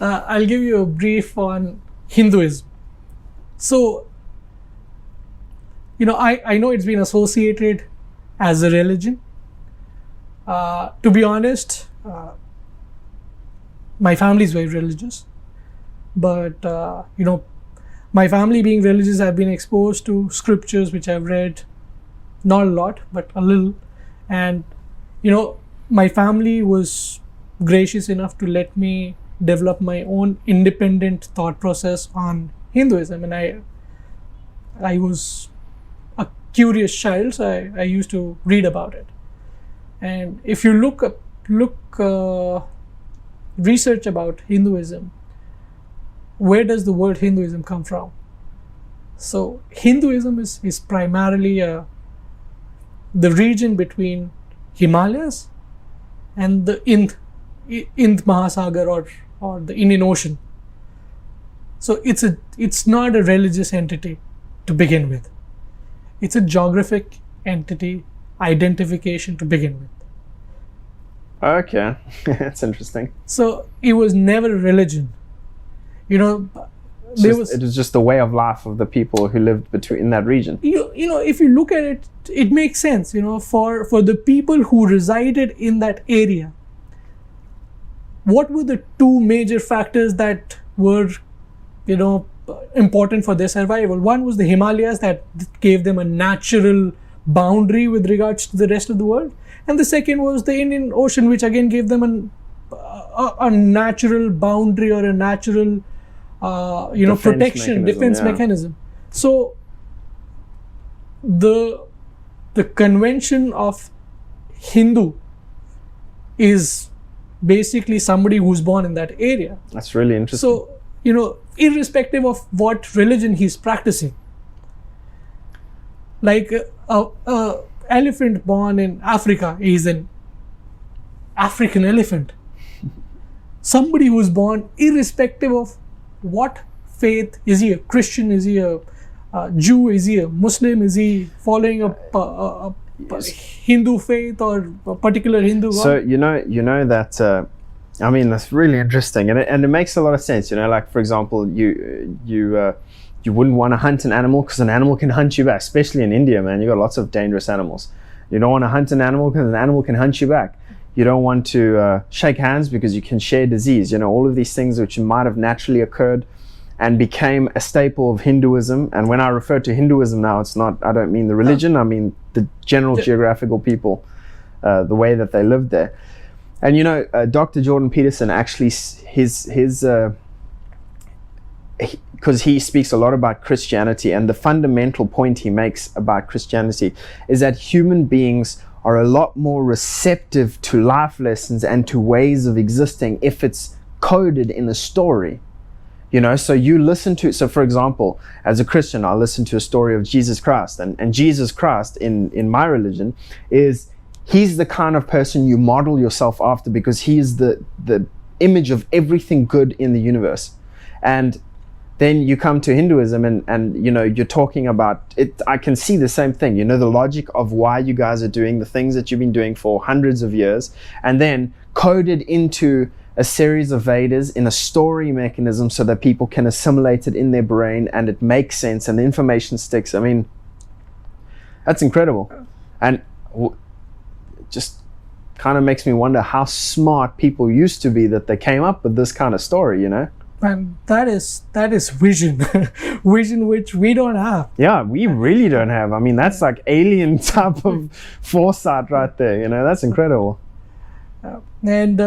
I'll give you a brief on Hinduism. So, I know it's been associated as a religion. To be honest, my family is very religious, but my family being religious, I've been exposed to scriptures which I've read, not a lot, but a little, and my family was gracious enough to let me develop my own independent thought process on Hinduism, and I was a curious child, so I used to read about it. And if you look research about Hinduism, where does the word Hinduism come from? So Hinduism is primarily the region between Himalayas and the Ind Mahasagar or the Indian Ocean. So it's not a religious entity to begin with. It's a geographic entity identification to begin with. Okay, that's interesting. So it was never a religion. It was just the way of life of the people who lived in that region. If you look at it, it makes sense. For the people who resided in that area, what were the two major factors that were, important for their survival? One was the Himalayas that gave them a natural boundary with regards to the rest of the world, and the second was the Indian Ocean, which again gave them a natural boundary or a natural defense mechanism. So the convention of Hindu is basically somebody who's born in that area. That's really interesting. So irrespective of what religion he's practicing, like a elephant born in Africa is an African elephant. Somebody who's born, irrespective of what faith, is he a Christian, is he a Jew, is he a Muslim, is he following a Hindu faith or a particular Hindu god? So you know that that's really interesting, and it makes a lot of sense. Like for example, you wouldn't want to hunt an animal because an animal can hunt you back, especially in India, man. You got lots of dangerous animals. You don't want to hunt an animal because an animal can hunt you back. You don't want to shake hands because you can share disease. All of these things which might have naturally occurred and became a staple of Hinduism. And when I refer to Hinduism now, I don't mean the religion, I mean the general geographical people, the way that they lived there. And Dr. Jordan Peterson actually, because he speaks a lot about Christianity, and the fundamental point he makes about Christianity is that human beings are a lot more receptive to life lessons and to ways of existing if it's coded in a story. So you listen to, so for example, as a Christian, I listen to a story of Jesus Christ, and Jesus Christ in my religion he's the kind of person you model yourself after, because he is the image of everything good in the universe. And then you come to Hinduism and you're talking about it. I can see the same thing, the logic of why you guys are doing the things that you've been doing for hundreds of years, and then coded into a series of Vedas in a story mechanism so that people can assimilate it in their brain and it makes sense and the information sticks. I mean, that's incredible. And just kind of makes me wonder how smart people used to be that they came up with this kind of story, And that is vision, vision which we don't have. Yeah, we really don't have. I mean, that's like alien type of foresight right there. That's incredible. And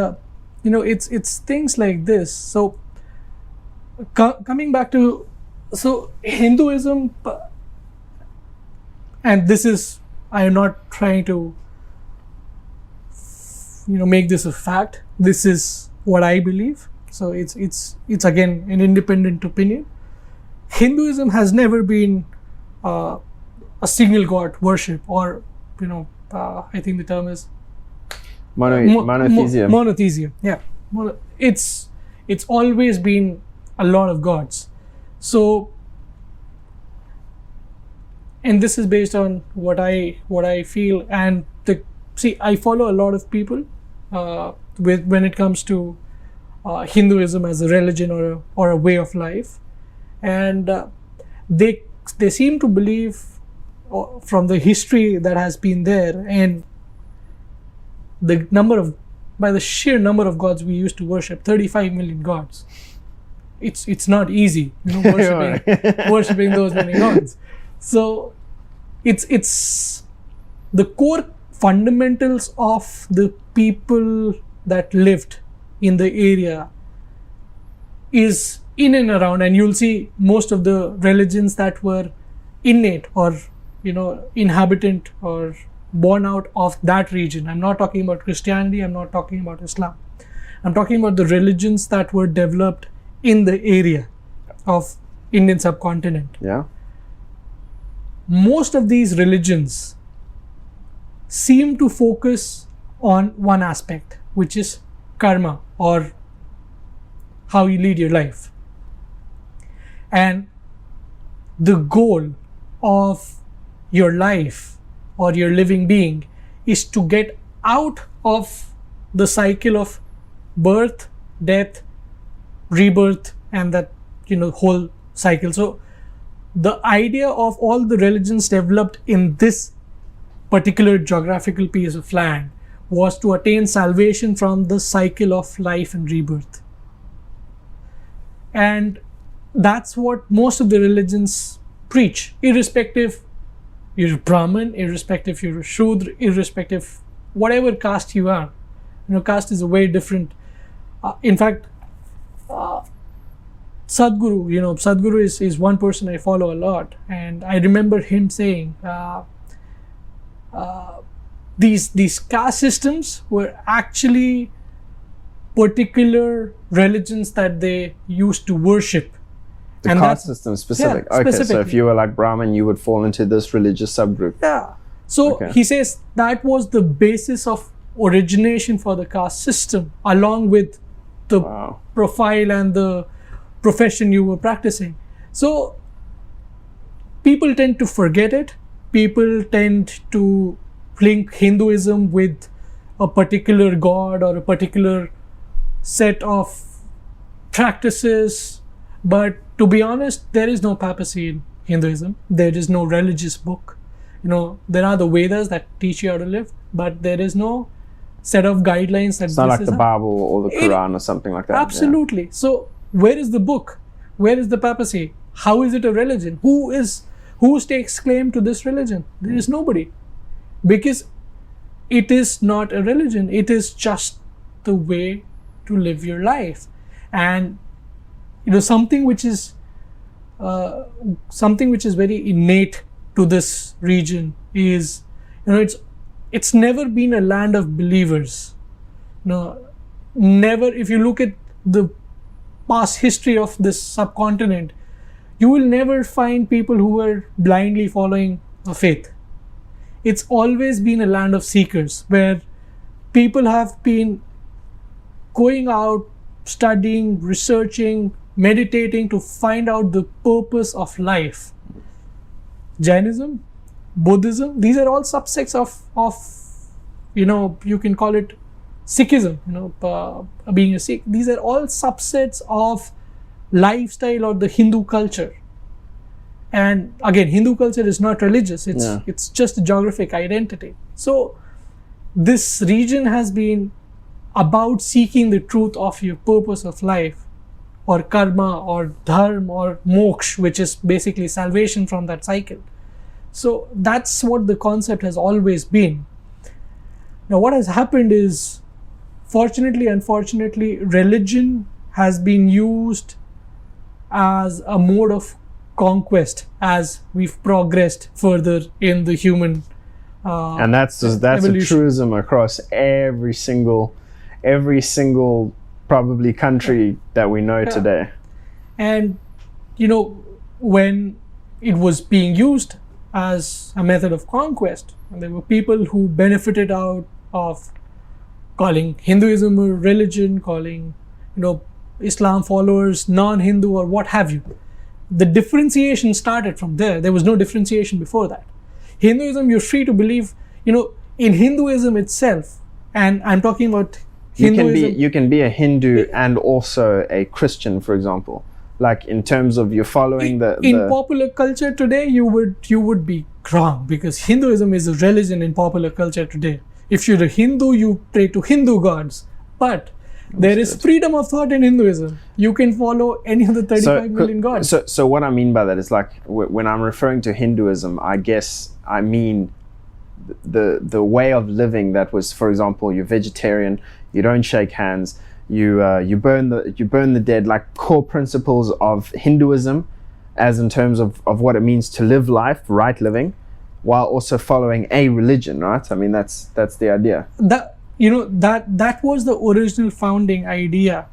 it's things like this. So coming back to Hinduism, and this is, I am not trying to make this a fact. This is what I believe. So it's again an independent opinion. Hinduism has never been a single god worship, or I think the term is monotheism. Monotheism, yeah. It's always been a lot of gods. So, and this is based on what I feel, and I follow a lot of people when it comes to Hinduism as a religion or a way of life, and they seem to believe from the history that has been there and by the sheer number of gods we used to worship, 35 million gods. It's not easy, worshiping those many gods. So it's the core fundamentals of the people that lived in the area is in and around, and you'll see most of the religions that were innate or inhabitant or born out of that region. I'm not talking about Christianity, I'm not talking about Islam. I'm talking about the religions that were developed in the area of Indian subcontinent. Yeah. Most of these religions seem to focus on one aspect, which is karma, or how you lead your life. And the goal of your life or your living being is to get out of the cycle of birth, death, rebirth, and that whole cycle. So the idea of all the religions developed in this particular geographical piece of land was to attain salvation from the cycle of life and rebirth. And that's what most of the religions preach, irrespective you're Brahmin, irrespective you're a Shudra, irrespective whatever caste you are. Caste is a very different. In fact, Sadhguru is one person I follow a lot, and I remember him saying these caste systems were actually particular religions that they used to worship. The caste system specific. Yeah, okay, so if you were like Brahmin, you would fall into this religious subgroup. Yeah. So he says that was the basis of origination for the caste system, along with the profile and the profession you were practicing. So people tend to forget it. People tend to link Hinduism with a particular god or a particular set of practices. But to be honest, there is no papacy in Hinduism. There is no religious book. There are the Vedas that teach you how to live, but there is no set of guidelines that. It's not like the Bible or the Quran or something like that. Absolutely. Yeah. So where is the book? Where is the papacy? How is it a religion? Who stakes claim to this religion? There is nobody, because it is not a religion. It is just the way to live your life, and something which is very innate to this region is it's never been a land of believers. Never. If you look at the past history of this subcontinent, you will never find people who were blindly following a faith. It's always been a land of seekers, where people have been going out, studying, researching, meditating to find out the purpose of life. Jainism, Buddhism, these are all subsects of you can call it Sikhism, being a Sikh. These are all subsets of lifestyle or the Hindu culture. And again, Hindu culture is not religious. It's just a geographic identity. So this region has been about seeking the truth of your purpose of life, or karma, or dharma, or moksha, which is basically salvation from that cycle. So that's what the concept has always been. Now what has happened is, fortunately, unfortunately, religion has been used as a mode of conquest as we've progressed further in the human and that's a truism across every single probably country that we know today. And when it was being used as a method of conquest, and there were people who benefited out of calling Hinduism a religion, calling Islam followers non-Hindu, or what have you. The differentiation started from there. There was no differentiation before that. Hinduism, you're free to believe, in Hinduism itself, and I'm talking about You can be a Hindu and also a Christian, for example. Like in terms of you're following in popular culture today, you would be wrong, because Hinduism is a religion in popular culture today. If you're a Hindu, you pray to Hindu gods, but there is freedom of thought in Hinduism. You can follow any of the 35 million gods. So what I mean by that is, like, when I'm referring to Hinduism, I guess I mean the way of living that was, for example, you're vegetarian, you don't shake hands, you burn the dead, like core principles of Hinduism, as in terms of what it means to live life, right living, while also following a religion, right? I mean, that's the idea. That was the original founding idea.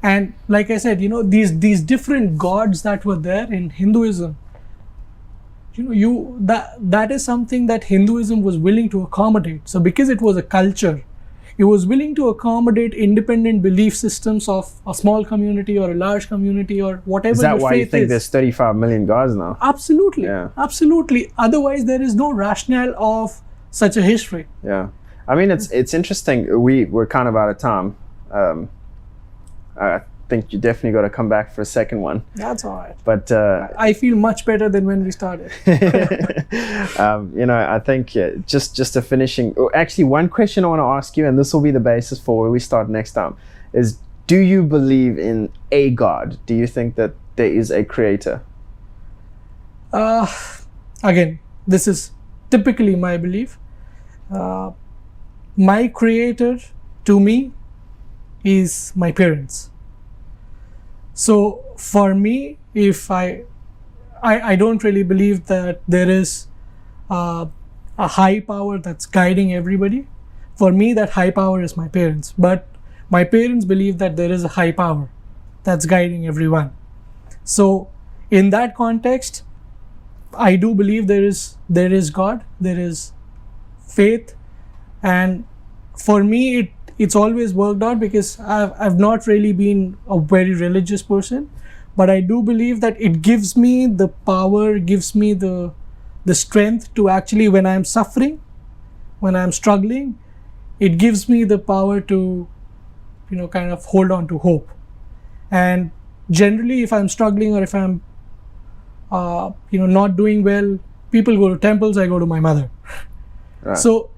And like I said, these different gods that were there in Hinduism, that is something that Hinduism was willing to accommodate. So because it was a culture, it was willing to accommodate independent belief systems of a small community or a large community or whatever. Is that why you think there's 35 million gods now? Absolutely. Yeah. Absolutely. Otherwise, there is no rationale of such a history. Yeah. I mean, it's interesting. We're kind of out of time. I think you definitely got to come back for a second one. That's all right. But I feel much better than when we started. I think just a finishing. Actually, one question I want to ask you, and this will be the basis for where we start next time, is: do you believe in a God? Do you think that there is a creator? Again, this is typically my belief. My creator, to me, is my parents. So for me, if I don't really believe that there is a high power that's guiding everybody. For me, that high power is my parents. But my parents believe that there is a high power that's guiding everyone. So in that context, I do believe there is God, there is faith, and for me it's always worked out, because I've not really been a very religious person, but I do believe that it gives me the power, gives me the strength to actually, when I'm suffering, when I'm struggling, it gives me the power to kind of hold on to hope. And generally, if I'm struggling or if I'm not doing well, people go to temples, I go to my mother. Right. So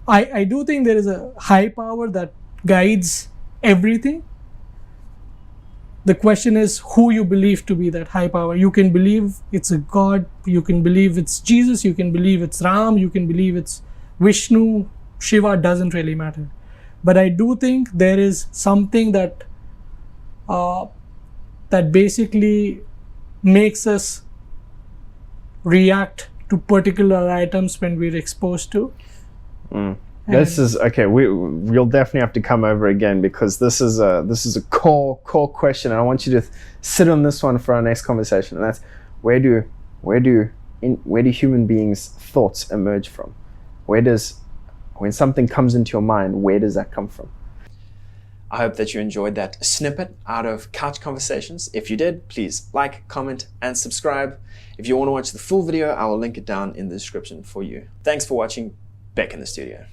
I do think there is a high power that guides everything. The question is who you believe to be that high power. You can believe it's a God, you can believe it's Jesus, you can believe it's Ram, you can believe it's Vishnu, Shiva, doesn't really matter. But I do think there is something that basically makes us react to particular items when we're exposed to. This is okay. We'll definitely have to come over again, because this is a core question, and I want you to sit on this one for our next conversation. And that's where do human beings' thoughts emerge from? When something comes into your mind, where does that come from? I hope that you enjoyed that snippet out of Couch Conversations. If you did, please like, comment, and subscribe. If you want to watch the full video, I will link it down in the description for you. Thanks for watching. Back in the studio.